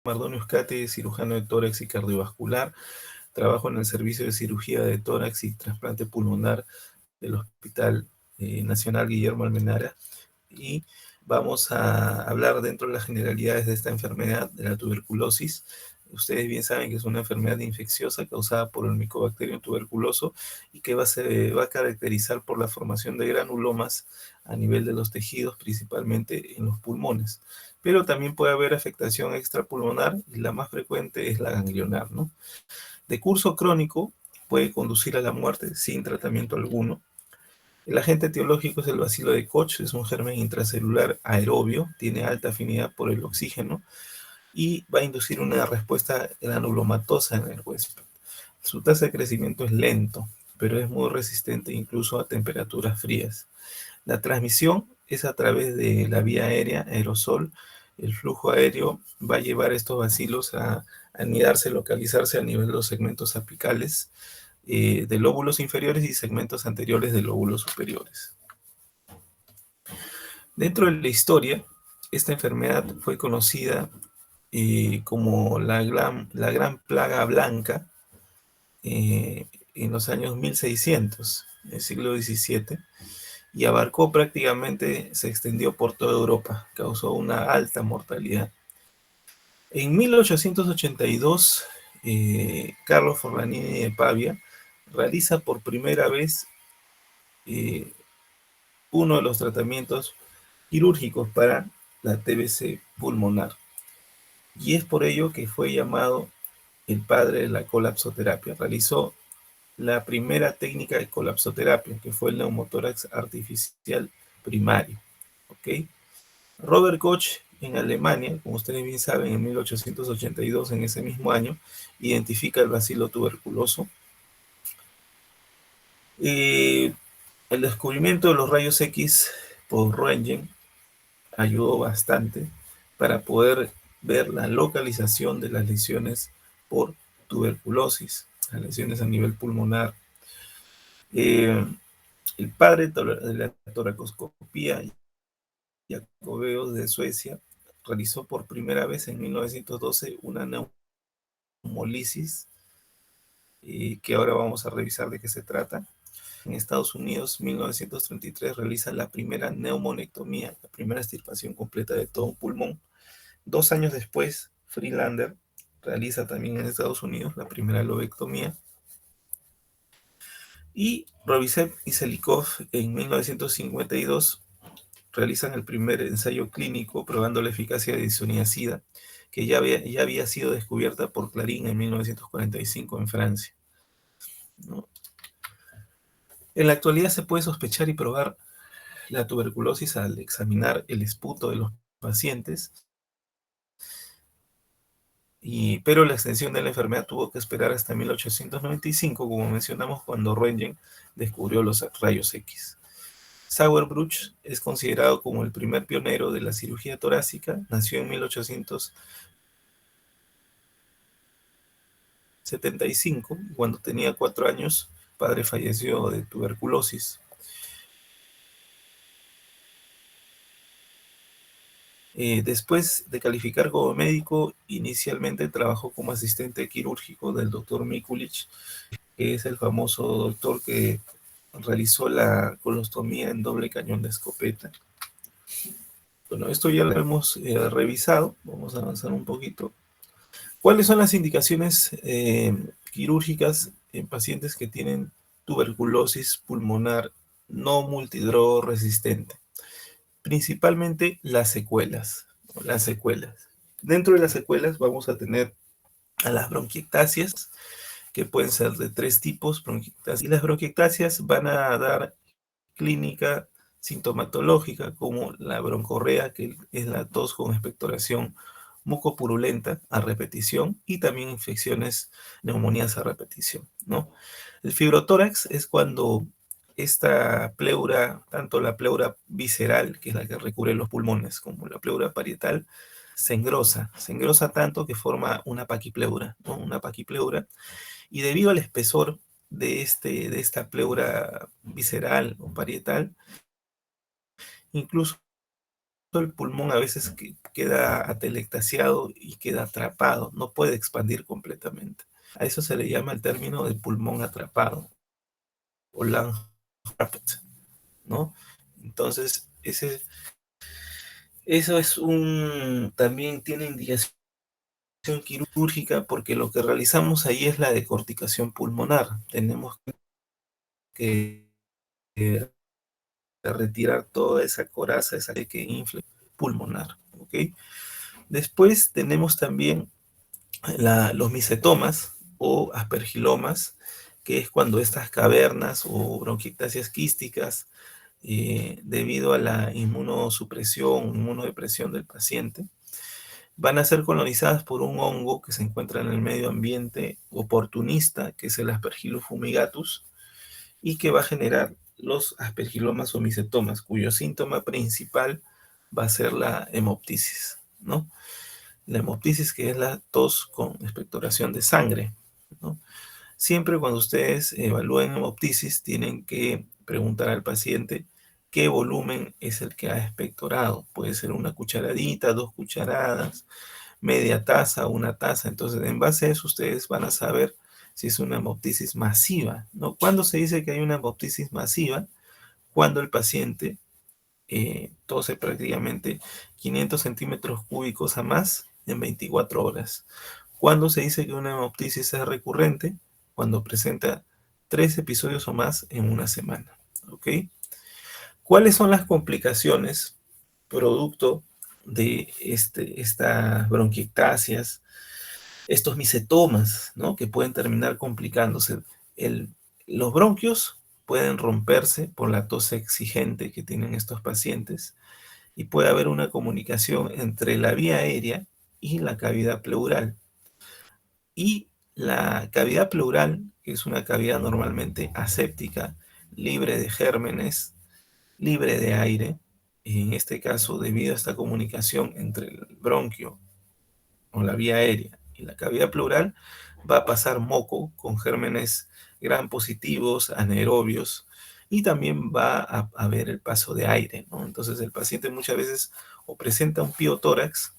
Mardonio Euscate, cirujano de tórax y cardiovascular. Trabajo en el servicio de cirugía de tórax y trasplante pulmonar del Hospital Nacional Guillermo Almenara. Y vamos a hablar dentro de las generalidades de esta enfermedad, de la tuberculosis. Ustedes bien saben que es una enfermedad infecciosa causada por el Mycobacterium tuberculoso y que se va a caracterizar por la formación de granulomas a nivel de los tejidos, principalmente en los pulmones. Pero también puede haber afectación extrapulmonar y la más frecuente es la ganglionar, ¿no? De curso crónico puede conducir a la muerte sin tratamiento alguno. El agente etiológico es el bacilo de Koch, es un germen intracelular aerobio, tiene alta afinidad por el oxígeno y va a inducir una respuesta granulomatosa en el huésped. Su tasa de crecimiento es lento, pero es muy resistente incluso a temperaturas frías. La transmisión es a través de la vía aérea, aerosol. El flujo aéreo va a llevar estos bacilos a anidarse, localizarse a nivel de los segmentos apicales de lóbulos inferiores y segmentos anteriores de lóbulos superiores. Dentro de la historia, esta enfermedad fue conocida como la gran plaga blanca en los años 1600, en el siglo XVII, y abarcó prácticamente, se extendió por toda Europa, causó una alta mortalidad. En 1882, Carlos Forlanini de Pavia realiza por primera vez eh, uno de los tratamientos quirúrgicos para la TBC pulmonar. Y es por ello que fue llamado el padre de la colapsoterapia. Realizó la primera técnica de colapsoterapia, que fue el neumotórax artificial primario. ¿Ok? Robert Koch en Alemania, como ustedes bien saben, en 1882, en ese mismo año, identifica el bacilo tuberculoso. El descubrimiento de los rayos X por Röntgen ayudó bastante para poder ver la localización de las lesiones por tuberculosis, las lesiones a nivel pulmonar. El padre de la toracoscopía, Jacobeo de Suecia, realizó por primera vez en 1912 una neumolisis, que ahora vamos a revisar de qué se trata. En Estados Unidos, 1933, realiza la primera neumonectomía, la primera extirpación completa de todo un pulmón. 2 años después, Friedlander realiza también en Estados Unidos la primera lobectomía. Y Rovicev y Selikov en 1952 realizan el primer ensayo clínico probando la eficacia de isoniazida, que ya había sido descubierta por Clarín en 1945 en Francia, ¿no? En la actualidad se puede sospechar y probar la tuberculosis al examinar el esputo de los pacientes, pero la extensión de la enfermedad tuvo que esperar hasta 1895, como mencionamos, cuando Röntgen descubrió los rayos X. Sauerbruch es considerado como el primer pionero de la cirugía torácica. Nació en 1875, cuando tenía 4 años, padre falleció de tuberculosis. Después de calificar como médico, inicialmente trabajó como asistente quirúrgico del doctor Mikulich, que es el famoso doctor que realizó la colostomía en doble cañón de escopeta. Bueno, esto ya lo hemos revisado, vamos a avanzar un poquito. ¿Cuáles son las indicaciones quirúrgicas en pacientes que tienen tuberculosis pulmonar no multidrogo resistente? Principalmente las secuelas. Las secuelas. Dentro de las secuelas vamos a tener a las bronquiectasias, que pueden ser de 3 tipos, bronquiectasias. Y las bronquiectasias van a dar clínica sintomatológica como la broncorrea, que es la tos con expectoración mucopurulenta a repetición, y también infecciones, neumonías a repetición, ¿no? El fibrotórax es cuando esta pleura, tanto la pleura visceral, que es la que recubre los pulmones, como la pleura parietal, se engrosa tanto que forma una paquipleura, ¿no? Una paquipleura, y debido al espesor de esta pleura visceral o parietal, incluso el pulmón a veces queda atelectasiado y queda atrapado, no puede expandir completamente. A eso se le llama el término de pulmón atrapado o lung trapped, ¿no? Entonces, eso es también tiene indicación quirúrgica porque lo que realizamos ahí es la decorticación pulmonar. Tenemos que retirar toda esa coraza, esa que infle pulmonar, ¿ok? Después tenemos también los misetomas o aspergilomas, que es cuando estas cavernas o bronquiectasias quísticas, debido a la inmunosupresión, inmunodepresión del paciente, van a ser colonizadas por un hongo que se encuentra en el medio ambiente oportunista, que es el Aspergillus fumigatus, y que va a generar los aspergilomas o misetomas, cuyo síntoma principal va a ser la hemoptisis, ¿no? La hemoptisis, que es la tos con expectoración de sangre, ¿no? Siempre cuando ustedes evalúen hemoptisis, tienen que preguntar al paciente qué volumen es el que ha expectorado. Puede ser una cucharadita, 2 cucharadas, media taza, una taza. Entonces, en base a eso, ustedes van a saber si es una hemoptisis masiva, ¿no? ¿Cuándo se dice que hay una hemoptisis masiva? Cuando el paciente tose prácticamente 500 centímetros cúbicos a más en 24 horas. ¿Cuándo se dice que una hemoptisis es recurrente? Cuando presenta 3 episodios o más en una semana. ¿Ok? ¿Cuáles son las complicaciones producto de estas bronquiectasias, estos misetomas, ¿no? Que pueden terminar complicándose? Los bronquios pueden romperse por la tos exigente que tienen estos pacientes y puede haber una comunicación entre la vía aérea y la cavidad pleural. Y la cavidad pleural, que es una cavidad normalmente aséptica, libre de gérmenes, libre de aire, en este caso, debido a esta comunicación entre el bronquio o la vía aérea y la cavidad pleural, va a pasar moco con gérmenes gram positivos, anaerobios, y también va a haber el paso de aire, ¿no? Entonces el paciente muchas veces o presenta un piotórax,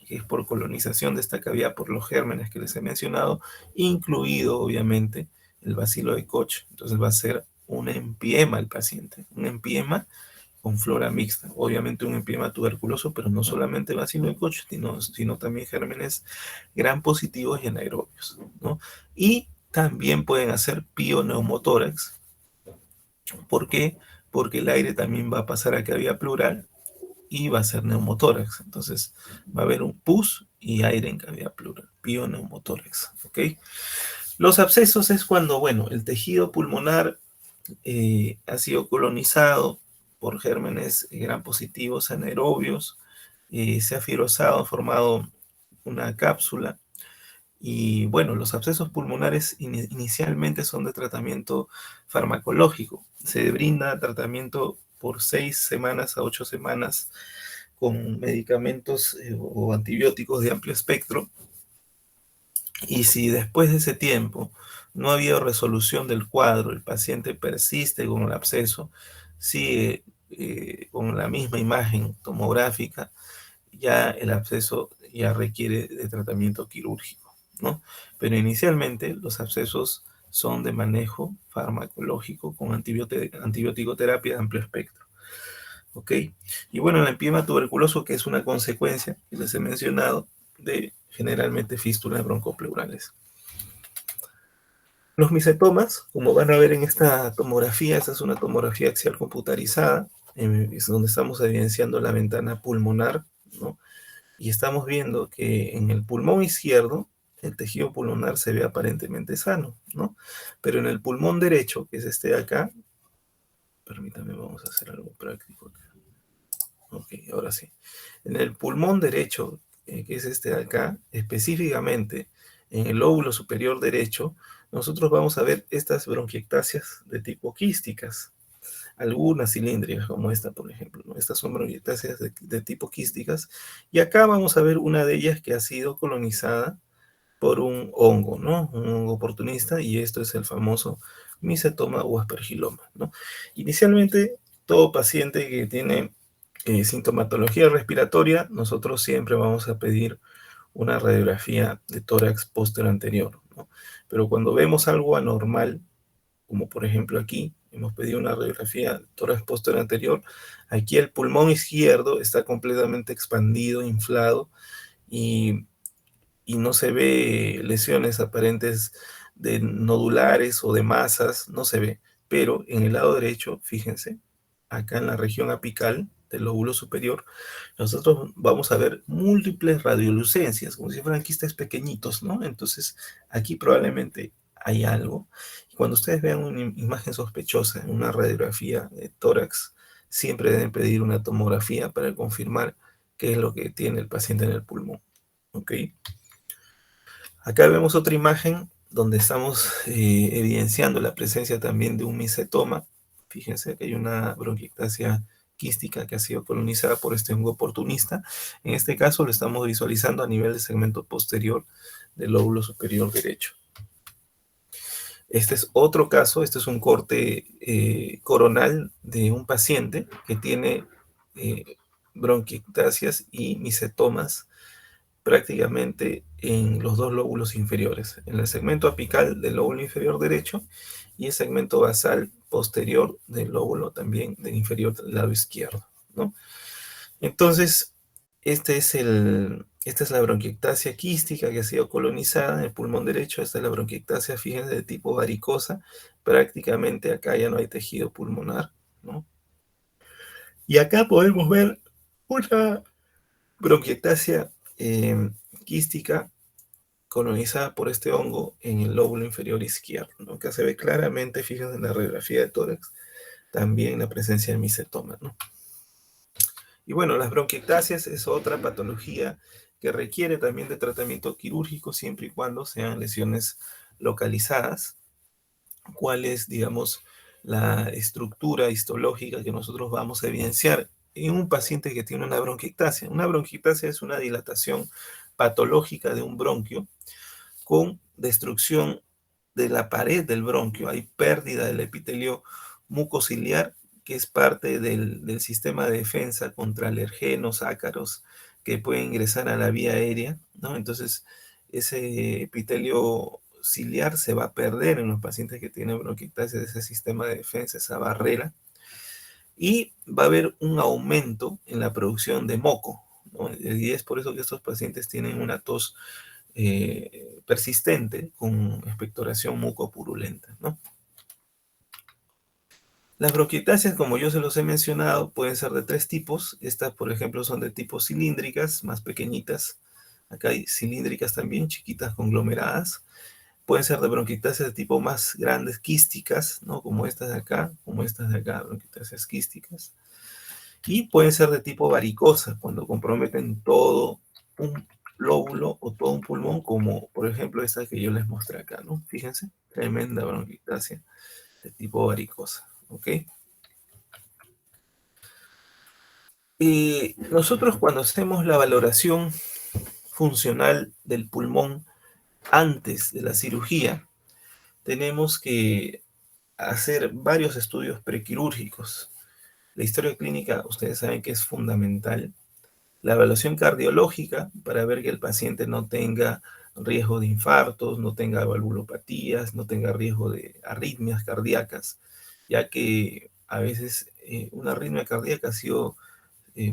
que es por colonización de esta cavidad por los gérmenes que les he mencionado, incluido obviamente el bacilo de Koch. Entonces va a ser un empiema el paciente, un empiema con flora mixta. Obviamente un empiema tuberculoso, pero no solamente bacilo de Koch, sino también gérmenes gram positivos y anaerobios, ¿no? Y también pueden hacer pioneumotórax. ¿Por qué? Porque el aire también va a pasar a cavidad pleural y va a ser neumotórax. Entonces va a haber un pus y aire en cavidad pleural, pioneumotórax, ¿ok? Los abscesos es cuando, bueno, el tejido pulmonar ha sido colonizado por gérmenes gram positivos anaerobios, se ha fibrosado, ha formado una cápsula. Y bueno, los abscesos pulmonares inicialmente son de tratamiento farmacológico. Se brinda tratamiento por 6 semanas a 8 semanas con medicamentos o antibióticos de amplio espectro. Y si después de ese tiempo no ha habido resolución del cuadro, el paciente persiste con el absceso, sigue con la misma imagen tomográfica, ya el absceso ya requiere de tratamiento quirúrgico, ¿no? Pero inicialmente los abscesos son de manejo farmacológico con antibiótico-terapia de amplio espectro, ¿ok? Y bueno, el empiema tuberculoso, que es una consecuencia que les he mencionado de generalmente fístulas broncopleurales. Los misetomas, como van a ver en esta tomografía, esta es una tomografía axial computarizada, es donde estamos evidenciando la ventana pulmonar, ¿no? Y estamos viendo que en el pulmón izquierdo el tejido pulmonar se ve aparentemente sano, ¿no? Pero en el pulmón derecho, que es este de acá, permítame, vamos a hacer algo práctico acá. Ok, ahora sí. En el pulmón derecho, que es este de acá, específicamente en el lóbulo superior derecho, nosotros vamos a ver estas bronquiectasias de tipo quísticas, algunas cilíndricas como esta, por ejemplo, ¿no? Estas son bronquiectasias de tipo quísticas, y acá vamos a ver una de ellas que ha sido colonizada por un hongo, ¿no? Un hongo oportunista, y esto es el famoso misetoma o aspergiloma, ¿no? Inicialmente, todo paciente que tiene Sintomatología respiratoria, nosotros siempre vamos a pedir una radiografía de tórax posterior, ¿no? Pero cuando vemos algo anormal, como por ejemplo aquí, hemos pedido una radiografía de tórax posterior, aquí el pulmón izquierdo está completamente expandido, inflado, y no se ve lesiones aparentes de nodulares o de masas, no se ve. Pero en el lado derecho, fíjense, acá en la región apical del lóbulo superior, nosotros vamos a ver múltiples radiolucencias, como si fueran quistes pequeñitos, ¿no? Entonces, aquí probablemente hay algo. Y cuando ustedes vean una imagen sospechosa en una radiografía de tórax, siempre deben pedir una tomografía para confirmar qué es lo que tiene el paciente en el pulmón, ¿ok? Acá vemos otra imagen donde estamos evidenciando la presencia también de un micetoma. Fíjense que hay una bronquiectasia quística que ha sido colonizada por este hongo oportunista. En este caso lo estamos visualizando a nivel del segmento posterior del lóbulo superior derecho. Este es otro caso, este es un corte coronal de un paciente que tiene bronquiectasias y micetomas prácticamente en los dos lóbulos inferiores, en el segmento apical del lóbulo inferior derecho y el segmento basal posterior del lóbulo también del inferior del lado izquierdo, ¿no? Entonces, esta es la bronquiectasia quística que ha sido colonizada en el pulmón derecho. Esta es la bronquiectasia, fíjense, de tipo varicosa. Prácticamente acá ya no hay tejido pulmonar, ¿no? Y acá podemos ver una bronquiectasia quística colonizada por este hongo en el lóbulo inferior izquierdo, ¿no? Que se ve claramente, fíjense en la radiografía de tórax, también la presencia de micetoma, ¿no? Y bueno, las bronquiectasias es otra patología que requiere también de tratamiento quirúrgico siempre y cuando sean lesiones localizadas. ¿Cuál es, digamos, la estructura histológica que nosotros vamos a evidenciar en un paciente que tiene una bronquiectasia? Una bronquiectasia es una dilatación patológica de un bronquio con destrucción de la pared del bronquio. Hay pérdida del epitelio mucociliar, que es parte del sistema de defensa contra alergenos, ácaros, que pueden ingresar a la vía aérea, ¿no? Entonces, ese epitelio ciliar se va a perder en los pacientes que tienen bronquiectasia de ese sistema de defensa, esa barrera, y va a haber un aumento en la producción de moco, ¿no? Y es por eso que estos pacientes tienen una tos persistente con expectoración mucopurulenta, ¿no? Las bronquiectasias, como yo se los he mencionado, pueden ser de tres tipos. Estas, por ejemplo, son de tipo cilíndricas, más pequeñitas. Acá hay cilíndricas también, chiquitas, conglomeradas. Pueden ser de bronquiectasias de tipo más grandes, quísticas, ¿no? Como estas de acá, bronquiectasias quísticas. Y pueden ser de tipo varicosa, cuando comprometen todo un lóbulo o todo un pulmón, como por ejemplo esta que yo les mostré acá, ¿no? Fíjense, tremenda bronquiectasia de tipo varicosa, ¿ok? Y nosotros cuando hacemos la valoración funcional del pulmón antes de la cirugía, tenemos que hacer varios estudios prequirúrgicos. La historia clínica, ustedes saben que es fundamental. La evaluación cardiológica para ver que el paciente no tenga riesgo de infartos, no tenga valvulopatías, no tenga riesgo de arritmias cardíacas, ya que a veces una arritmia cardíaca ha sido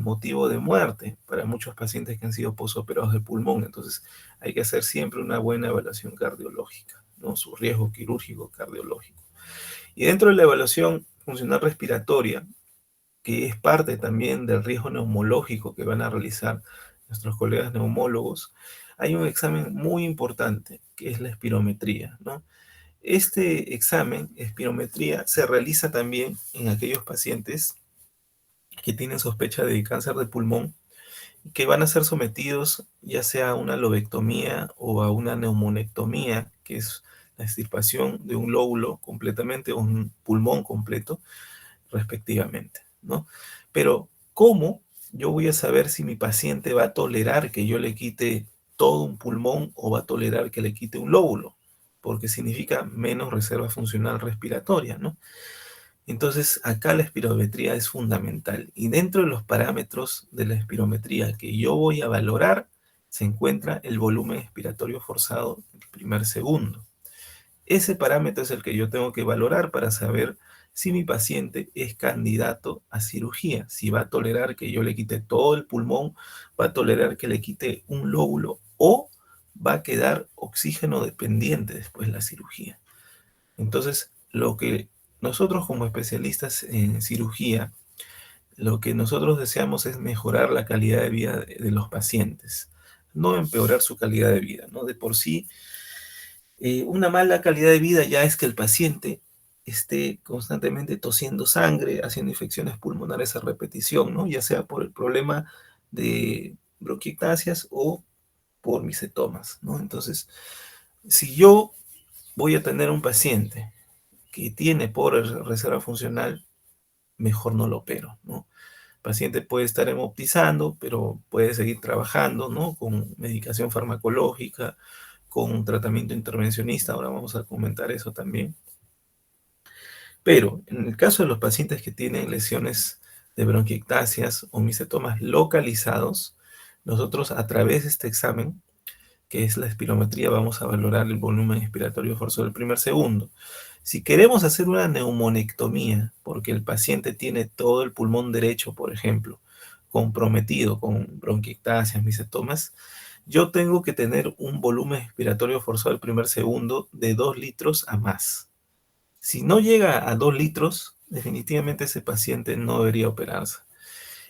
motivo de muerte para muchos pacientes que han sido posoperados de pulmón. Entonces hay que hacer siempre una buena evaluación cardiológica, ¿no? Su riesgo quirúrgico cardiológico. Y dentro de la evaluación funcional respiratoria, que es parte también del riesgo neumológico que van a realizar nuestros colegas neumólogos, hay un examen muy importante que es la espirometría, ¿no? Este examen, espirometría, se realiza también en aquellos pacientes que tienen sospecha de cáncer de pulmón y que van a ser sometidos ya sea a una lobectomía o a una neumonectomía, que es la extirpación de un lóbulo completamente o un pulmón completo, respectivamente, ¿no? Pero, ¿cómo yo voy a saber si mi paciente va a tolerar que yo le quite todo un pulmón o va a tolerar que le quite un lóbulo? Porque significa menos reserva funcional respiratoria, ¿no? Entonces, acá la espirometría es fundamental. Y dentro de los parámetros de la espirometría que yo voy a valorar, se encuentra el volumen expiratorio forzado del primer segundo. Ese parámetro es el que yo tengo que valorar para saber si mi paciente es candidato a cirugía, si va a tolerar que yo le quite todo el pulmón, va a tolerar que le quite un lóbulo o va a quedar oxígeno dependiente después de la cirugía. Entonces, lo que nosotros como especialistas en cirugía, lo que nosotros deseamos es mejorar la calidad de vida de los pacientes, no empeorar su calidad de vida, ¿no? De por sí, una mala calidad de vida ya es que el paciente esté constantemente tosiendo sangre, haciendo infecciones pulmonares a repetición, ¿no? Ya sea por el problema de bronquiectasias o por misetomas, ¿no? Entonces, si yo voy a tener un paciente que tiene pobre reserva funcional, mejor no lo opero, ¿no? El paciente puede estar hemoptizando, pero puede seguir trabajando, ¿no? Con medicación farmacológica, con un tratamiento intervencionista, ahora vamos a comentar eso también. Pero en el caso de los pacientes que tienen lesiones de bronquiectasias o misetomas localizados, nosotros a través de este examen, que es la espirometría, vamos a valorar el volumen expiratorio forzado del primer segundo. Si queremos hacer una neumonectomía, porque el paciente tiene todo el pulmón derecho, por ejemplo, comprometido con bronquiectasias, misetomas, yo tengo que tener un volumen expiratorio forzado del primer segundo de 2 litros a más. Si no llega a 2 litros, definitivamente ese paciente no debería operarse.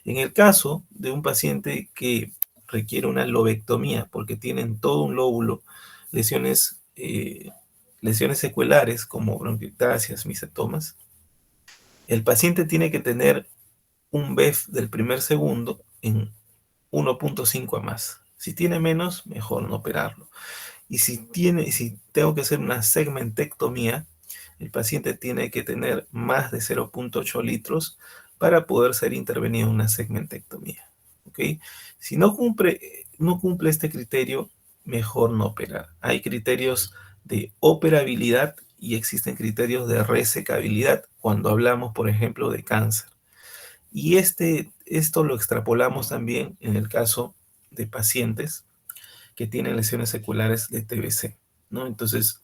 En el caso de un paciente que requiere una lobectomía porque tienen todo un lóbulo, lesiones, lesiones secuelares como bronquiectasias, misetomas, el paciente tiene que tener un BEF del primer segundo en 1.5 a más. Si tiene menos, mejor no operarlo. Y si tengo que hacer una segmentectomía, el paciente tiene que tener más de 0.8 litros para poder ser intervenido en una segmentectomía. ¿Ok? Si no cumple este criterio, mejor no operar. Hay criterios de operabilidad y existen criterios de resecabilidad cuando hablamos, por ejemplo, de cáncer. Y esto lo extrapolamos también en el caso de pacientes que tienen lesiones seculares de TBC, ¿no? Entonces,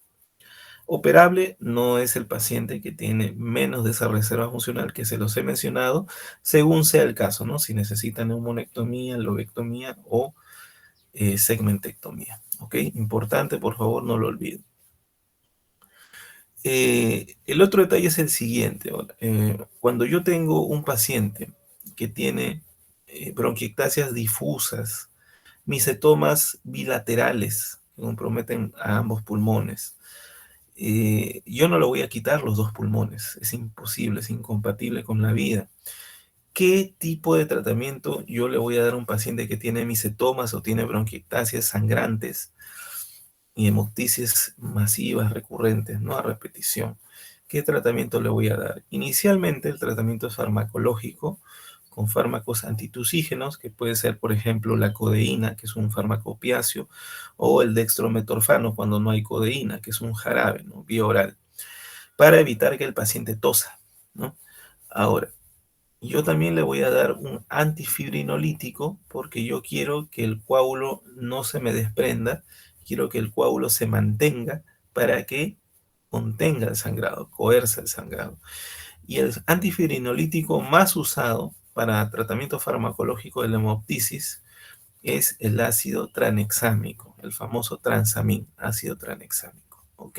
operable no es el paciente que tiene menos de esa reserva funcional que se los he mencionado, según sea el caso, ¿no? Si necesita neumonectomía, lobectomía o segmentectomía, ¿ok? Importante, por favor, no lo olviden. El otro detalle es el siguiente. Cuando yo tengo un paciente que tiene bronquiectasias difusas, misetomas bilaterales que comprometen a ambos pulmones, yo no le voy a quitar los dos pulmones, es imposible, es incompatible con la vida. ¿Qué tipo de tratamiento yo le voy a dar a un paciente que tiene misetomas o tiene bronquiectasias sangrantes y hemoptisis masivas recurrentes, ¿no? A repetición? ¿Qué tratamiento le voy a dar? Inicialmente el tratamiento es farmacológico, con fármacos antitusígenos, que puede ser, por ejemplo, la codeína, que es un fármaco opiáceo, o el dextrometorfano cuando no hay codeína, que es un jarabe, ¿no? Vía oral, para evitar que el paciente tosa, ¿no? Ahora, yo también le voy a dar un antifibrinolítico porque yo quiero que el coágulo no se me desprenda, quiero que el coágulo se mantenga para que contenga el sangrado, coerza el sangrado. Y el antifibrinolítico más usado para tratamiento farmacológico de la hemoptisis es el ácido tranexámico, el famoso transamin, ácido tranexámico. ¿Ok?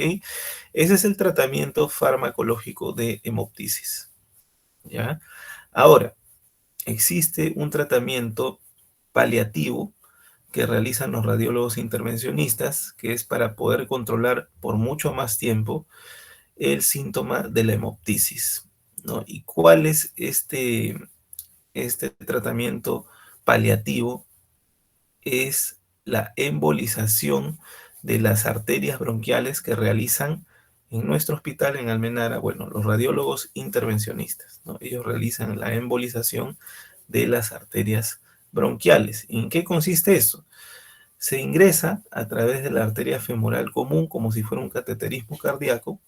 Ese es el tratamiento farmacológico de hemoptisis. ¿Ya? Ahora, existe un tratamiento paliativo que realizan los radiólogos intervencionistas, que es para poder controlar por mucho más tiempo el síntoma de la hemoptisis, ¿no? ¿Y cuál es este tratamiento paliativo? Es la embolización de las arterias bronquiales que realizan en nuestro hospital en Almenara, bueno, los radiólogos intervencionistas, ¿no? Ellos realizan la embolización de las arterias bronquiales. ¿En qué consiste eso? Se ingresa a través de la arteria femoral común como si fuera un cateterismo cardíaco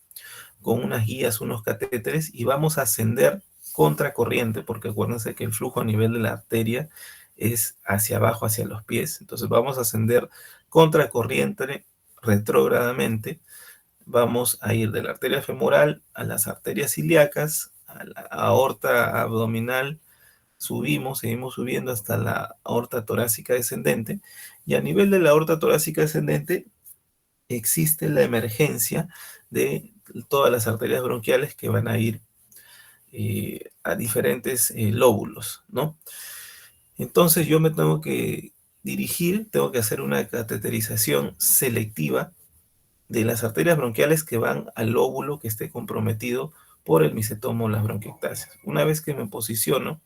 con unas guías, unos catéteres, y vamos a ascender contracorriente, porque acuérdense que el flujo a nivel de la arteria es hacia abajo, hacia los pies. Entonces vamos a ascender contracorriente retrógradamente. Vamos a ir de la arteria femoral a las arterias ilíacas, a la aorta abdominal, subimos, seguimos subiendo hasta la aorta torácica descendente, y a nivel de la aorta torácica descendente existe la emergencia de todas las arterias bronquiales que van a ir a diferentes lóbulos, ¿no? Entonces yo me tengo que dirigir, tengo que hacer una cateterización selectiva de las arterias bronquiales que van al lóbulo que esté comprometido por el misetomo o las bronquiectasias. Una vez que me posiciono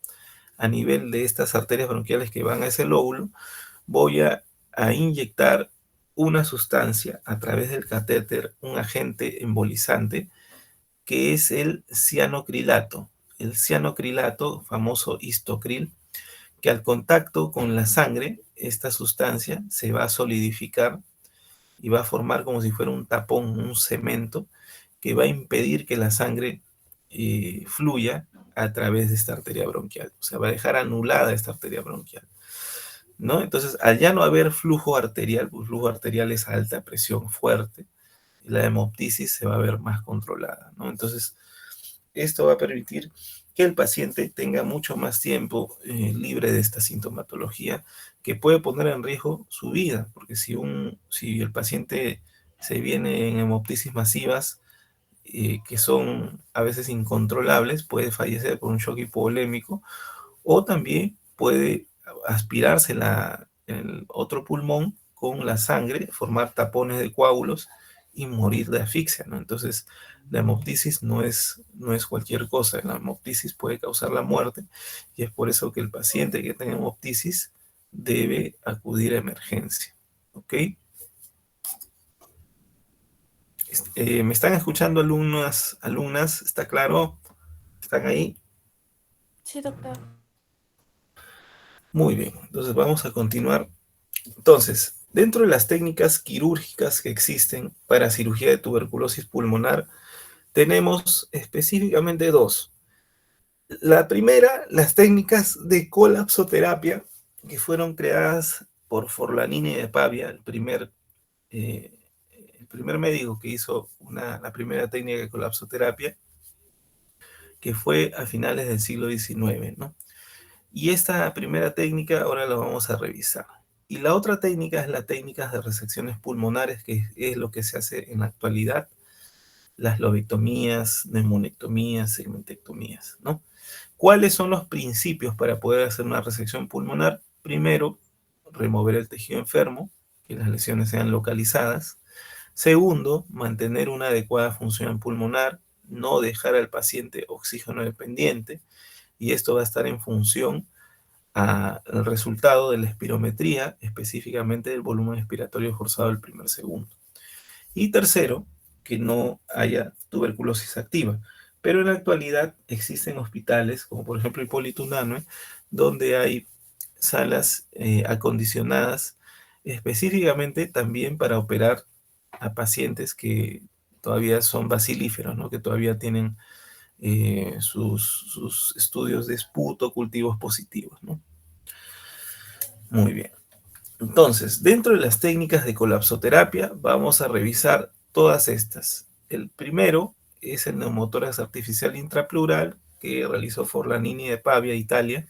a nivel de estas arterias bronquiales que van a ese lóbulo, voy a inyectar una sustancia a través del catéter, un agente embolizante, que es el cianocrilato. El cianocrilato, famoso histocril, que al contacto con la sangre, esta sustancia se va a solidificar y va a formar como si fuera un tapón, un cemento, que va a impedir que la sangre fluya a través de esta arteria bronquial. O sea, va a dejar anulada esta arteria bronquial, ¿no? Entonces, al ya no haber flujo arterial, pues flujo arterial es alta presión fuerte, la hemoptisis se va a ver más controlada, ¿no? Entonces, esto va a permitir que el paciente tenga mucho más tiempo libre de esta sintomatología que puede poner en riesgo su vida, porque si el paciente se viene en hemoptisis masivas, que son a veces incontrolables, puede fallecer por un shock hipovolémico, o también puede aspirarse el otro pulmón con la sangre, formar tapones de coágulos y morir de asfixia, ¿no? Entonces, la hemoptisis no es cualquier cosa. La hemoptisis puede causar la muerte, y es por eso que el paciente que tenga hemoptisis debe acudir a emergencia. ¿Ok? ¿Me están escuchando alumnas? ¿Está claro? ¿Están ahí? Sí, doctor. Muy bien, entonces vamos a continuar. Entonces, dentro de las técnicas quirúrgicas que existen para cirugía de tuberculosis pulmonar, tenemos específicamente dos. La primera, las técnicas de colapsoterapia, que fueron creadas por Forlanini de Pavia, eh, el primer médico que hizo la primera técnica de colapsoterapia, que fue a finales del siglo XIX, ¿no? Y esta primera técnica ahora la vamos a revisar. Y la otra técnica es la técnica de resecciones pulmonares, que es lo que se hace en la actualidad, las lobectomías, neumonectomías, segmentectomías, ¿no? ¿Cuáles son los principios para poder hacer una resección pulmonar? Primero, remover el tejido enfermo, que las lesiones sean localizadas. Segundo, mantener una adecuada función pulmonar, no dejar al paciente oxígeno dependiente, y esto va a estar en función al resultado de la espirometría, específicamente del volumen expiratorio forzado del primer segundo. Y tercero, que no haya tuberculosis activa. Pero en la actualidad existen hospitales, como por ejemplo Hipólito Unanue, donde hay salas acondicionadas específicamente también para operar a pacientes que todavía son bacilíferos, ¿no? Que todavía tienen sus estudios de esputo, cultivos positivos, ¿no? Muy bien. Entonces, dentro de las técnicas de colapsoterapia, vamos a revisar todas estas. El primero es el neumotórax artificial intrapleural que realizó Forlanini de Pavia, Italia,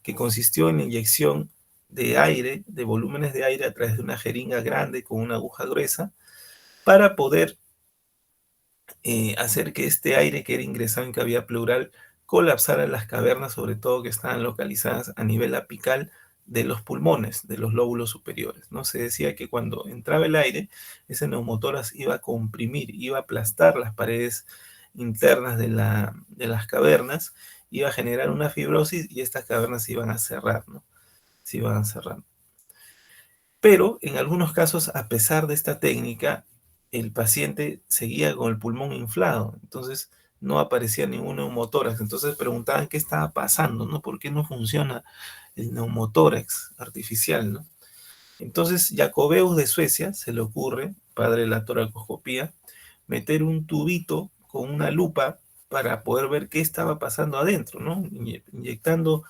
que consistió en la inyección de aire, de volúmenes de aire a través de una jeringa grande con una aguja gruesa, para poder hacer que este aire que era ingresado en cavidad pleural colapsara las cavernas, sobre todo que estaban localizadas a nivel apical de los pulmones, de los lóbulos superiores, ¿no? Se decía que cuando entraba el aire, ese neumotórax iba a comprimir, iba a aplastar las paredes internas de las cavernas, iba a generar una fibrosis y estas cavernas se iban a cerrar, ¿no? Se iban a cerrar. Pero en algunos casos, a pesar de esta técnica, el paciente seguía con el pulmón inflado, entonces no aparecía ningún neumotórax. Entonces preguntaban qué estaba pasando, ¿no? ¿Por qué no funciona el neumotórax artificial, ¿no? Entonces Jacobeus de Suecia se le ocurre, padre de la toracoscopía, meter un tubito con una lupa para poder ver qué estaba pasando adentro, ¿no? Inyectando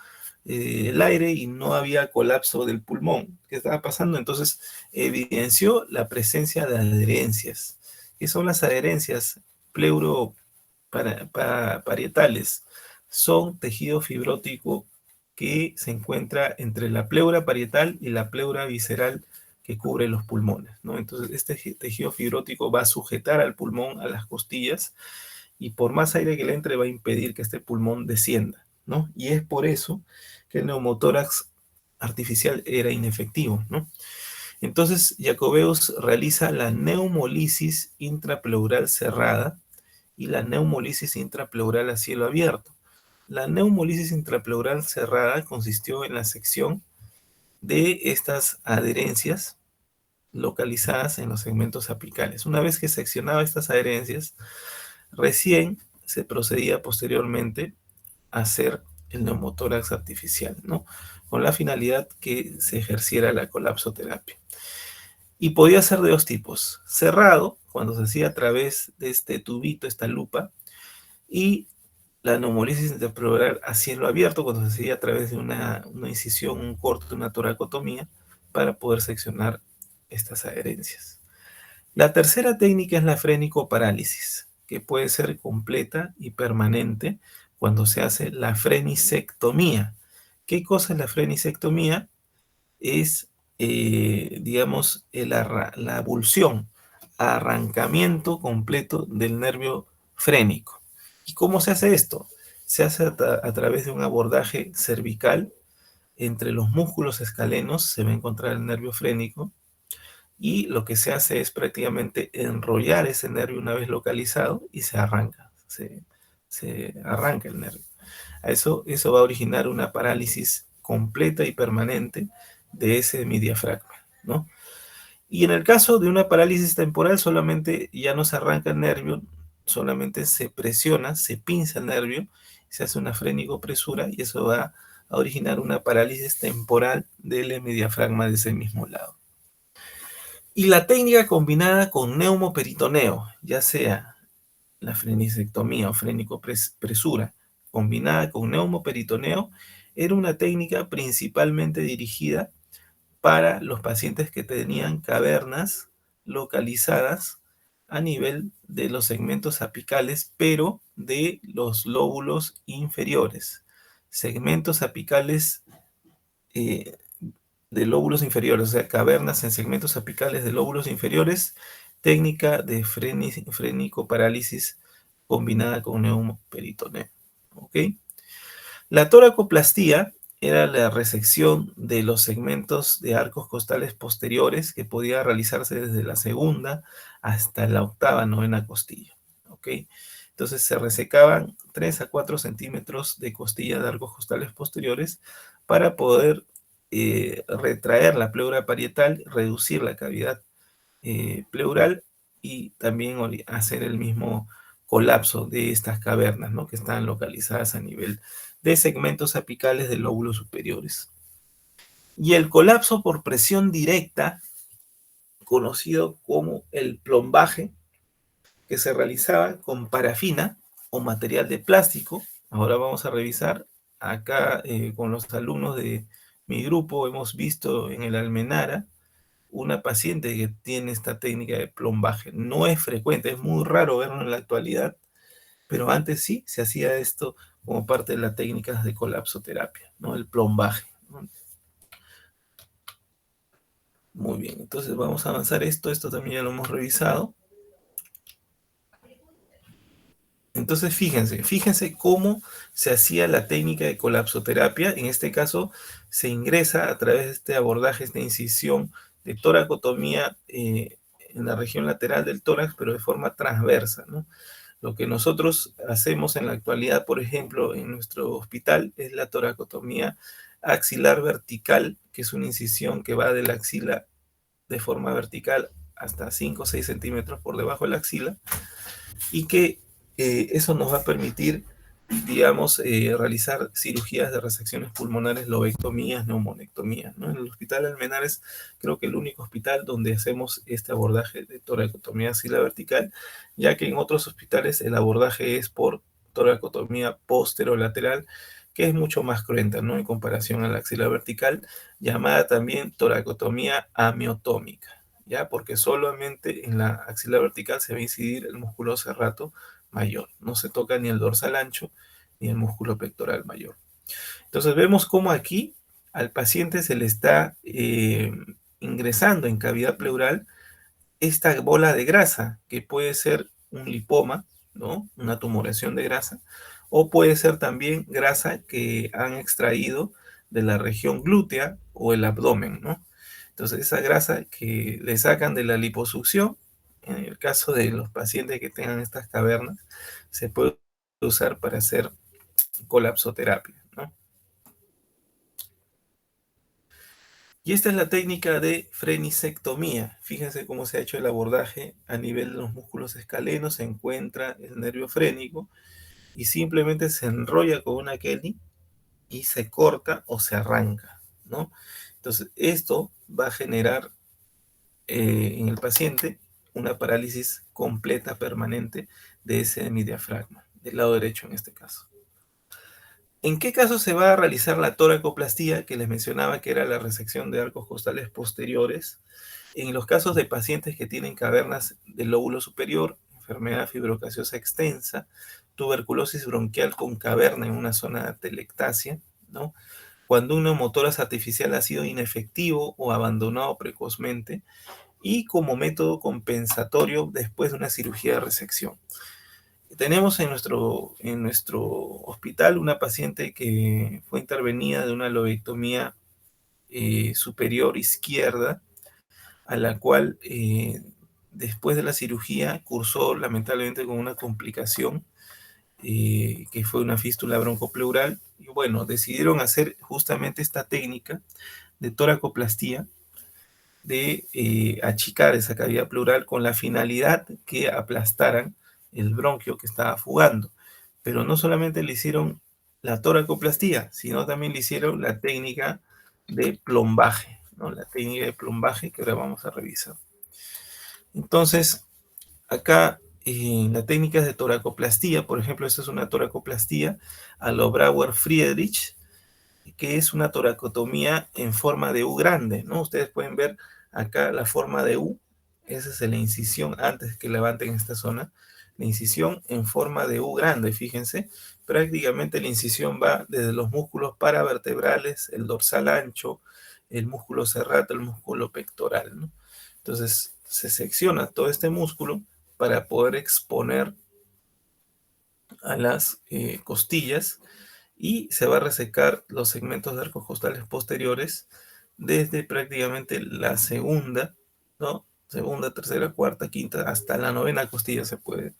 el aire y no había colapso del pulmón. ¿Qué estaba pasando? Entonces evidenció la presencia de adherencias. ¿Qué son las adherencias parietales? Son tejido fibrótico que se encuentra entre la pleura parietal y la pleura visceral que cubre los pulmones, ¿no? Entonces este tejido fibrótico va a sujetar al pulmón, a las costillas, y por más aire que le entre va a impedir que este pulmón descienda, ¿no? Y es por eso que el neumotórax artificial era inefectivo, ¿no? Entonces Jacobeus realiza la neumolisis intrapleural cerrada y la neumolisis intrapleural a cielo abierto. La neumolisis intrapleural cerrada consistió en la sección de estas adherencias localizadas en los segmentos apicales. Una vez que seccionaba estas adherencias, recién se procedía posteriormente a hacer el neumotórax artificial, ¿no? Con la finalidad que se ejerciera la colapsoterapia. Y podía ser de dos tipos: cerrado, cuando se hacía a través de este tubito, esta lupa, y la neumolisis intrapleural a cielo abierto, cuando se hacía a través de una incisión, un corte, una toracotomía, para poder seccionar estas adherencias. La tercera técnica es la frenicoparálisis, que puede ser completa y permanente cuando se hace la frenisectomía. ¿Qué cosa es la frenisectomía? Es, digamos, la abulsión, arrancamiento completo del nervio frénico. ¿Y cómo se hace esto? Se hace a través de un abordaje cervical. Entre los músculos escalenos se va a encontrar el nervio frénico, y lo que se hace es prácticamente enrollar ese nervio una vez localizado y se arranca, se arranca el nervio. Eso va a originar una parálisis completa y permanente de ese hemidiafragma, ¿no? Y en el caso de una parálisis temporal, solamente ya no se arranca el nervio, solamente se presiona, se pinza el nervio, se hace una frenicopresura y eso va a originar una parálisis temporal del hemidiafragma de ese mismo lado. Y la técnica combinada con neumoperitoneo, ya sea la frenisectomía o frenicopresura, combinada con neumoperitoneo, era una técnica principalmente dirigida para los pacientes que tenían cavernas localizadas a nivel de los segmentos apicales, pero de los lóbulos inferiores. Segmentos apicales eh, de lóbulos inferiores, o sea, cavernas en segmentos apicales de lóbulos inferiores, técnica de frenicoparálisis combinada con neumoperitoneo. ¿Ok? La toracoplastía era la resección de los segmentos de arcos costales posteriores que podía realizarse desde la segunda hasta la octava, novena costilla. ¿Ok? Entonces se resecaban 3 a 4 centímetros de costilla de arcos costales posteriores para poder retraer la pleura parietal, reducir la cavidad pleural y también hacer el mismo colapso de estas cavernas, ¿no? Que están localizadas a nivel de segmentos apicales de lóbulos superiores. Y el colapso por presión directa, conocido como el plombaje, que se realizaba con parafina o material de plástico. Ahora vamos a revisar acá con los alumnos de mi grupo. Hemos visto en el Almenara una paciente que tiene esta técnica de plombaje. No es frecuente, es muy raro verlo en la actualidad, pero antes sí se hacía esto como parte de las técnicas de colapsoterapia, ¿no? El plombaje, ¿no? Muy bien, entonces vamos a avanzar esto también ya lo hemos revisado. Entonces fíjense cómo se hacía la técnica de colapsoterapia. En este caso se ingresa a través de este abordaje, esta incisión de toracotomía en la región lateral del tórax, pero de forma transversa, ¿no? Lo que nosotros hacemos en la actualidad, por ejemplo, en nuestro hospital, es la toracotomía axilar vertical, que es una incisión que va de la axila de forma vertical hasta 5 o 6 centímetros por debajo de la axila, y que eso nos va a permitir digamos, realizar cirugías de resecciones pulmonares, lobectomías, neumonectomías, ¿no? En el Hospital Almenares, creo que el único hospital donde hacemos este abordaje de toracotomía axila vertical, ya que en otros hospitales el abordaje es por toracotomía posterolateral, que es mucho más cruenta, ¿no? En comparación a la axila vertical, llamada también toracotomía amiotómica, ¿ya? Porque solamente en la axila vertical se va a incidir el músculo serrato mayor. No se toca ni el dorsal ancho ni el músculo pectoral mayor. Entonces vemos cómo aquí al paciente se le está ingresando en cavidad pleural esta bola de grasa, que puede ser un lipoma, ¿no? Una tumoración de grasa, o puede ser también grasa que han extraído de la región glútea o el abdomen, ¿no? Entonces esa grasa que le sacan de la liposucción, en el caso de los pacientes que tengan estas cavernas, se puede usar para hacer colapsoterapia, ¿no? Y esta es la técnica de frenisectomía. Fíjense cómo se ha hecho el abordaje a nivel de los músculos escalenos. Se encuentra el nervio frénico y simplemente se enrolla con una Kelly y se corta o se arranca, ¿no? Entonces, esto va a generar en el paciente una parálisis completa, permanente de ese hemidiafragma, del lado derecho en este caso. ¿En qué caso se va a realizar la toracoplastía, que les mencionaba que era la resección de arcos costales posteriores? En los casos de pacientes que tienen cavernas del lóbulo superior, enfermedad fibrocasiosa extensa, tuberculosis bronquial con caverna en una zona de atelectasia, ¿no? Cuando un neumotórax artificial ha sido inefectivo o abandonado precozmente, y como método compensatorio después de una cirugía de resección. Tenemos en nuestro hospital una paciente que fue intervenida de una lobectomía superior izquierda, a la cual después de la cirugía cursó lamentablemente con una complicación que fue una fístula broncopleural. Y bueno, decidieron hacer justamente esta técnica de toracoplastía, de achicar esa cavidad pleural con la finalidad que aplastaran el bronquio que estaba fugando. Pero no solamente le hicieron la toracoplastía, sino también le hicieron la técnica de plombaje, ¿no? La técnica de plombaje que ahora vamos a revisar. Entonces, acá en la técnica de toracoplastía, por ejemplo, esta es una toracoplastía a lo Brauer Friedrich, que es una toracotomía en forma de U grande, ¿no? Ustedes pueden ver acá la forma de U, esa es la incisión antes que levanten esta zona, la incisión en forma de U grande, fíjense, prácticamente la incisión va desde los músculos paravertebrales, el dorsal ancho, el músculo serrato, el músculo pectoral, ¿no? Entonces se secciona todo este músculo para poder exponer a las costillas, y se va a resecar los segmentos de arcos costales posteriores desde prácticamente la segunda, ¿no? Segunda, tercera, cuarta, quinta, hasta la novena costilla se puede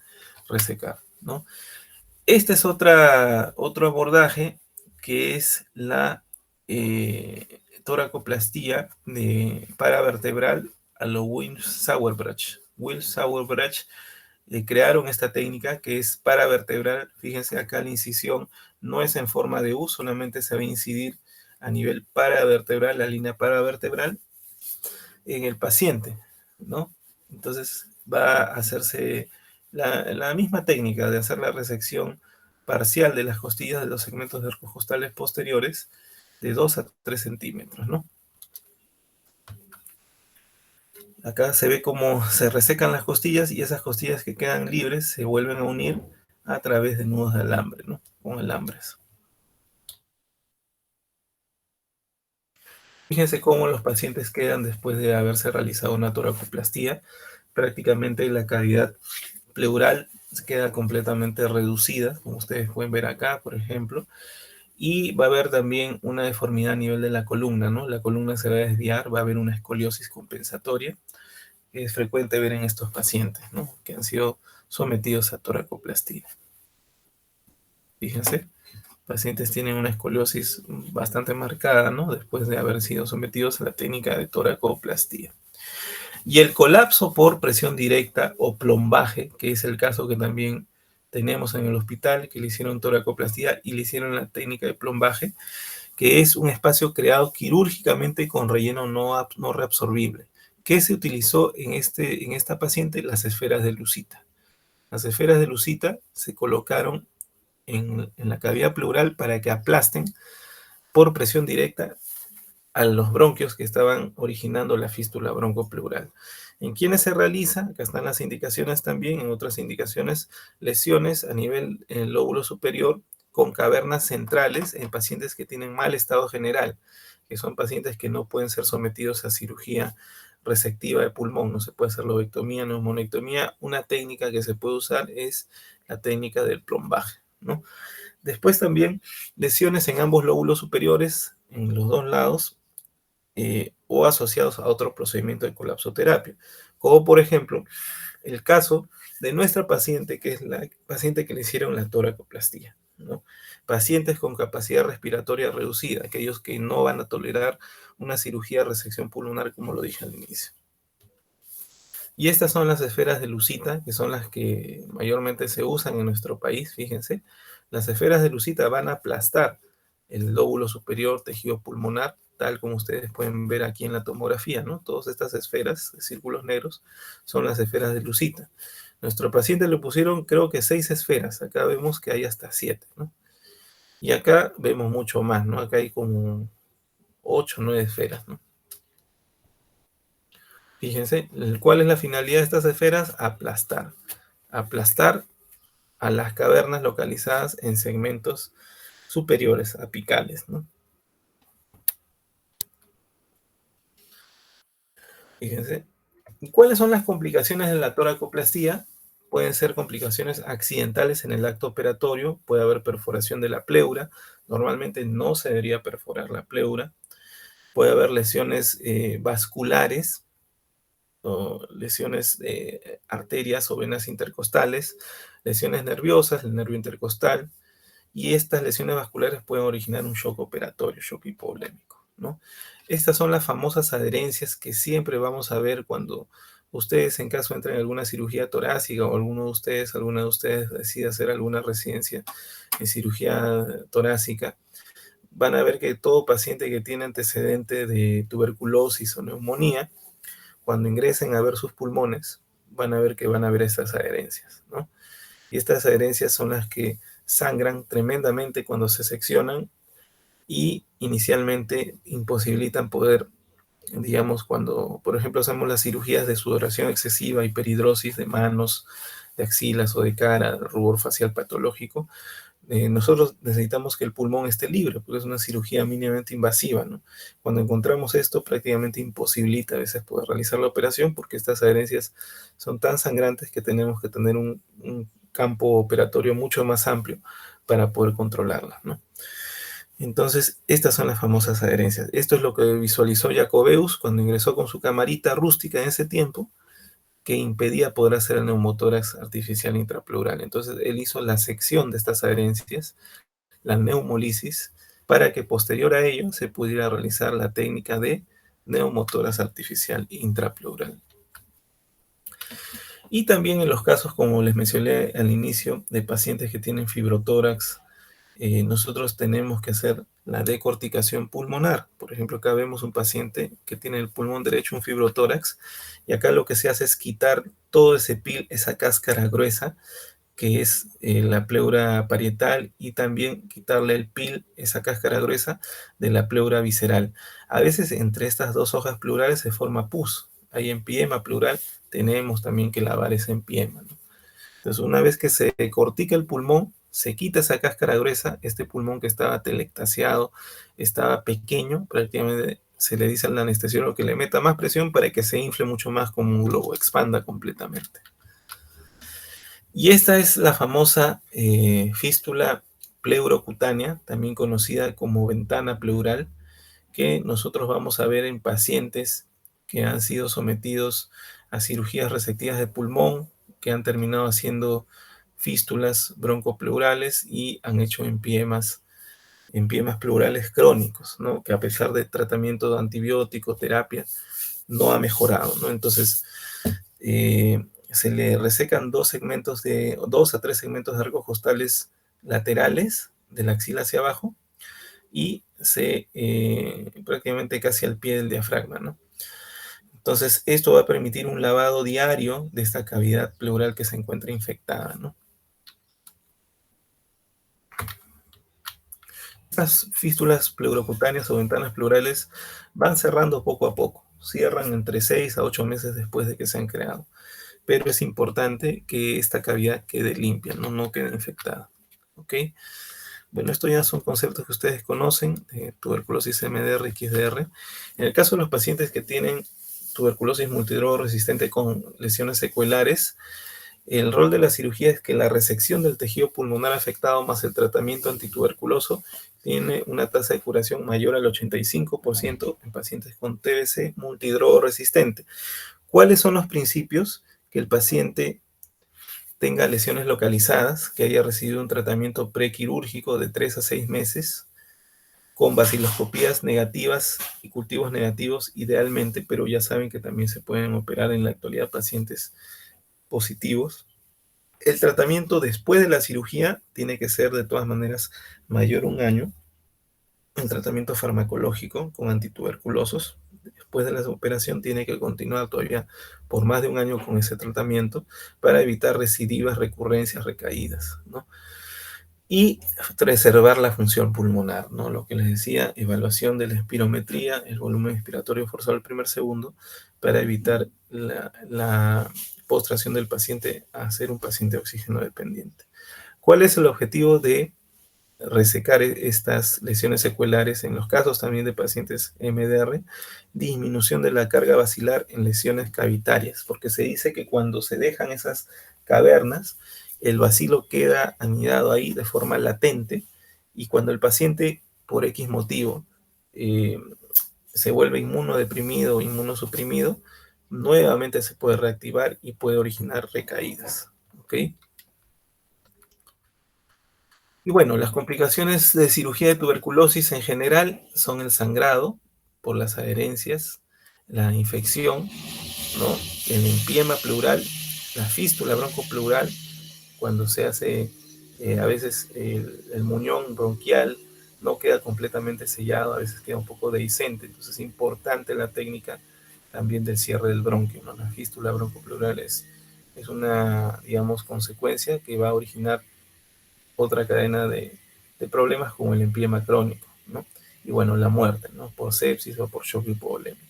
resecar, ¿no? Este es otro abordaje que es la toracoplastía de paravertebral a lo Wilms-Sauerbruch. Wilms-Sauerbruch crearon esta técnica que es paravertebral. Fíjense acá la incisión no es en forma de U, solamente se va a incidir a nivel paravertebral, la línea paravertebral en el paciente, ¿no? Entonces va a hacerse la misma técnica de hacer la resección parcial de las costillas de los segmentos de arcos costales posteriores de 2 a 3 centímetros, ¿no? Acá se ve cómo se resecan las costillas y esas costillas que quedan libres se vuelven a unir a través de nudos de alambre, ¿no? Con alambres. Fíjense cómo los pacientes quedan después de haberse realizado una toracoplastía. Prácticamente la cavidad pleural se queda completamente reducida, como ustedes pueden ver acá, por ejemplo. Y va a haber también una deformidad a nivel de la columna, ¿no? La columna se va a desviar, va a haber una escoliosis compensatoria, que es frecuente ver en estos pacientes, ¿no? Que han sido sometidos a toracoplastía. Fíjense, pacientes tienen una escoliosis bastante marcada, ¿no? Después de haber sido sometidos a la técnica de toracoplastía. Y el colapso por presión directa o plombaje, que es el caso que también tenemos en el hospital, que le hicieron toracoplastía y le hicieron la técnica de plombaje, que es un espacio creado quirúrgicamente con relleno no reabsorbible. ¿Qué se utilizó en esta paciente? Las esferas de Lucita. Las esferas de Lucita se colocaron en la cavidad pleural para que aplasten por presión directa a los bronquios que estaban originando la fístula broncopleural. ¿En quiénes se realiza? Acá están las indicaciones también, en otras indicaciones, lesiones a nivel en el lóbulo superior con cavernas centrales en pacientes que tienen mal estado general, que son pacientes que no pueden ser sometidos a cirugía resectiva de pulmón, no se puede hacer lobectomía, neumonectomía. Una técnica que se puede usar es la técnica del plombaje, ¿no? Después también lesiones en ambos lóbulos superiores, en los dos lados, o asociados a otro procedimiento de colapsoterapia, como por ejemplo el caso de nuestra paciente, que es la paciente que le hicieron la toracoplastía, ¿no? Pacientes con capacidad respiratoria reducida, aquellos que no van a tolerar una cirugía de resección pulmonar, como lo dije al inicio. Y estas son las esferas de Lucita, que son las que mayormente se usan en nuestro país, fíjense. Las esferas de Lucita van a aplastar el lóbulo superior, tejido pulmonar, tal como ustedes pueden ver aquí en la tomografía, ¿no? Todas estas esferas de círculos negros son las esferas de Lucita. Nuestro paciente le pusieron, creo que 6 esferas. Acá vemos que hay hasta 7, ¿no? Y acá vemos mucho más, ¿no? Acá hay como 8 o 9 esferas, ¿no? Fíjense, ¿cuál es la finalidad de estas esferas? Aplastar. Aplastar a las cavernas localizadas en segmentos superiores, apicales, ¿no? Fíjense. ¿Y cuáles son las complicaciones de la toracoplastía? Pueden ser complicaciones accidentales en el acto operatorio, puede haber perforación de la pleura, normalmente no se debería perforar la pleura, puede haber lesiones vasculares, o lesiones de arterias o venas intercostales, lesiones nerviosas, el nervio intercostal, y estas lesiones vasculares pueden originar un shock operatorio, shock hipovolémico, ¿no? Estas son las famosas adherencias que siempre vamos a ver cuando ustedes, en caso entren en alguna cirugía torácica o alguna de ustedes decide hacer alguna residencia en cirugía torácica, van a ver que todo paciente que tiene antecedente de tuberculosis o neumonía, cuando ingresen a ver sus pulmones, van a ver que van a ver estas adherencias, ¿no? Y estas adherencias son las que sangran tremendamente cuando se seccionan y inicialmente imposibilitan poder, digamos, cuando, por ejemplo, hacemos las cirugías de sudoración excesiva, hiperhidrosis de manos, de axilas o de cara, rubor facial patológico, nosotros necesitamos que el pulmón esté libre, porque es una cirugía mínimamente invasiva, ¿no? Cuando encontramos esto, prácticamente imposibilita a veces poder realizar la operación, porque estas adherencias son tan sangrantes que tenemos que tener un campo operatorio mucho más amplio para poder controlarlas, ¿no? Entonces, estas son las famosas adherencias. Esto es lo que visualizó Jacobeus cuando ingresó con su camarita rústica en ese tiempo, que impedía poder hacer el neumotórax artificial intrapleural. Entonces, él hizo la sección de estas adherencias, la neumolisis, para que posterior a ello se pudiera realizar la técnica de neumotórax artificial intrapleural. Y también en los casos, como les mencioné al inicio, de pacientes que tienen fibrotórax, nosotros tenemos que hacer la decorticación pulmonar. Por ejemplo, acá vemos un paciente que tiene el pulmón derecho, un fibrotórax, y acá lo que se hace es quitar todo ese pil, esa cáscara gruesa, que es la pleura parietal, y también quitarle el pil, esa cáscara gruesa, de la pleura visceral. A veces entre estas dos hojas pleurales se forma pus. Hay empiema pleural, tenemos también que lavar ese empiema, ¿no? Entonces, una vez que se cortica el pulmón, se quita esa cáscara gruesa, este pulmón que estaba telectasiado, estaba pequeño, prácticamente se le dice al anestesiólogo que le meta más presión para que se infle mucho más como un globo, expanda completamente. Y esta es la famosa fístula pleurocutánea, también conocida como ventana pleural, que nosotros vamos a ver en pacientes que han sido sometidos a cirugías resectivas de pulmón, que han terminado haciendo fístulas broncopleurales y han hecho empiemas pleurales crónicos, ¿no? Que a pesar de tratamiento de antibiótico, terapia, no ha mejorado, ¿no? Entonces, se le resecan dos a tres segmentos de arcos costales laterales de la axila hacia abajo y prácticamente casi al pie del diafragma, ¿no? Entonces, esto va a permitir un lavado diario de esta cavidad pleural que se encuentra infectada, ¿no? Estas fístulas pleurocutáneas o ventanas pleurales van cerrando poco a poco. Cierran entre 6 a 8 meses después de que se han creado. Pero es importante que esta cavidad quede limpia, no quede infectada. ¿Ok? Bueno, estos ya son conceptos que ustedes conocen, tuberculosis MDR y XDR. En el caso de los pacientes que tienen tuberculosis multidroga resistente con lesiones secuelares, el rol de la cirugía es que la resección del tejido pulmonar afectado más el tratamiento antituberculoso tiene una tasa de curación mayor al 85% en pacientes con TBC multidroga resistente. ¿Cuáles son los principios? Que el paciente tenga lesiones localizadas, que haya recibido un tratamiento prequirúrgico de 3 a 6 meses, con baciloscopías negativas y cultivos negativos idealmente, pero ya saben que también se pueden operar en la actualidad pacientes positivos. El tratamiento después de la cirugía tiene que ser de todas maneras mayor a un año. El tratamiento farmacológico con antituberculosos después de la operación tiene que continuar todavía por más de un año con ese tratamiento para evitar recidivas, recurrencias, recaídas, ¿no? Y preservar la función pulmonar, ¿no? Lo que les decía, evaluación de la espirometría, el volumen expiratorio forzado al primer segundo, para evitar la postración del paciente a ser un paciente oxígeno dependiente. ¿Cuál es el objetivo de resecar estas lesiones seculares en los casos también de pacientes MDR? Disminución de la carga basilar en lesiones cavitarias, porque se dice que cuando se dejan esas cavernas, el bacilo queda anidado ahí de forma latente y cuando el paciente, por X motivo, eh, se vuelve inmunodeprimido o inmunosuprimido, nuevamente se puede reactivar y puede originar recaídas. ¿Ok? Y bueno, las complicaciones de cirugía de tuberculosis en general son el sangrado por las adherencias, la infección, ¿no? El empiema pleural, la fístula broncopleural, cuando se hace a veces el muñón bronquial no queda completamente sellado, a veces queda un poco dehiscente, entonces es importante la técnica también del cierre del bronquio, ¿no? La fístula broncopleural es una, digamos, consecuencia que va a originar otra cadena de problemas como el empiema crónico, ¿no? Y bueno, la muerte, ¿no? Por sepsis o por shock hipovolémico.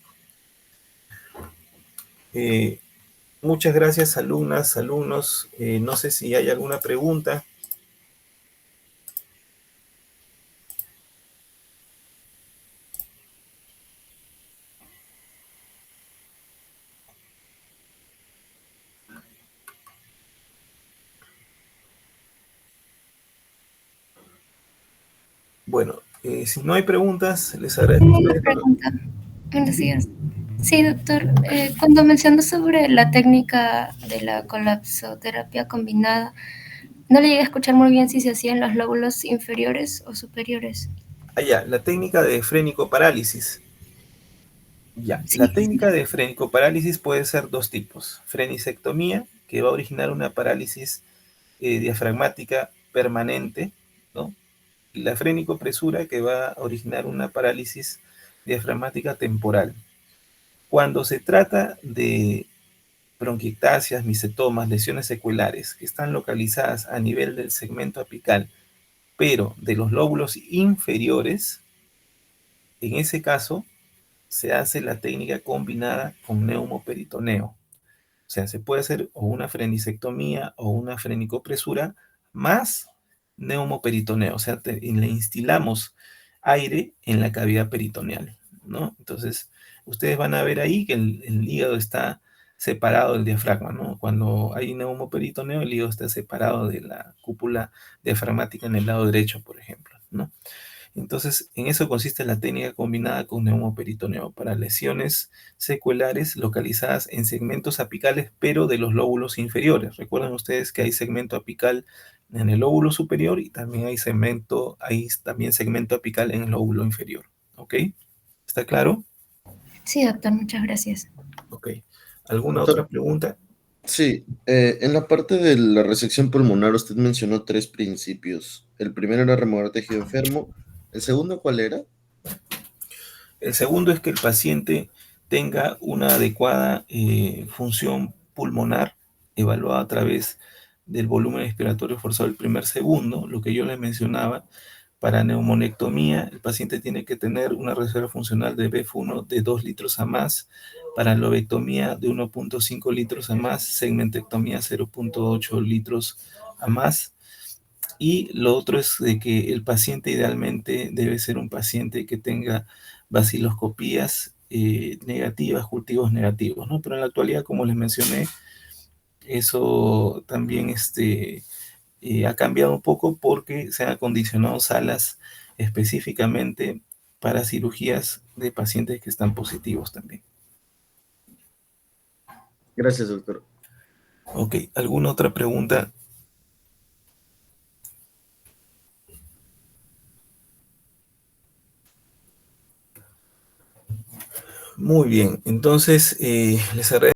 Muchas gracias, alumnas, alumnos. No sé si hay alguna pregunta. Bueno, si no hay preguntas, les agradezco a Tengo una ustedes. pregunta. Buenos días. Sí, doctor. Cuando mencionó sobre la técnica de la colapsoterapia combinada, no le llegué a escuchar muy bien si se hacía en los lóbulos inferiores o superiores. Ya, la técnica de frénico-parálisis. Ya, Sí, la técnica de frénico-parálisis puede ser dos tipos. Frenisectomía, que va a originar una parálisis diafragmática permanente, ¿no? Y la frénico-presura, que va a originar una parálisis diafragmática temporal. Cuando se trata de bronquiectasias, misetomas, lesiones seculares que están localizadas a nivel del segmento apical, pero de los lóbulos inferiores, en ese caso se hace la técnica combinada con neumoperitoneo. O sea, se puede hacer o una frenisectomía o una frenicopresura más neumoperitoneo. O sea, le instilamos aire en la cavidad peritoneal, ¿no? Entonces, ustedes van a ver ahí que el hígado está separado del diafragma, ¿no? Cuando hay neumoperitoneo, el hígado está separado de la cúpula diafragmática en el lado derecho, por ejemplo, ¿no? Entonces, en eso consiste la técnica combinada con neumoperitoneo para lesiones seculares localizadas en segmentos apicales, pero de los lóbulos inferiores. Recuerden ustedes que hay segmento apical en el lóbulo superior y también hay también segmento apical en el lóbulo inferior. ¿Ok? ¿Está claro? sí, doctor, muchas gracias. Ok. ¿Alguna Doctor, otra pregunta? Sí, en la parte de la resección pulmonar usted mencionó tres principios. El primero era remover tejido enfermo. ¿El segundo cuál era? El segundo es que el paciente tenga una adecuada función pulmonar evaluada a través del volumen expiratorio forzado el primer segundo, lo que yo les mencionaba. Para neumonectomía, el paciente tiene que tener una reserva funcional de BF1 de 2 litros a más, para lobectomía de 1.5 litros a más, segmentectomía 0.8 litros a más. Y lo otro es de que el paciente idealmente debe ser un paciente que tenga vaciloscopías negativas, cultivos negativos, ¿no? Pero en la actualidad, como les mencioné, eso también ha cambiado un poco porque se han acondicionado salas específicamente para cirugías de pacientes que están positivos también. Gracias, doctor. Ok, ¿alguna otra pregunta? Muy bien, entonces les agradezco.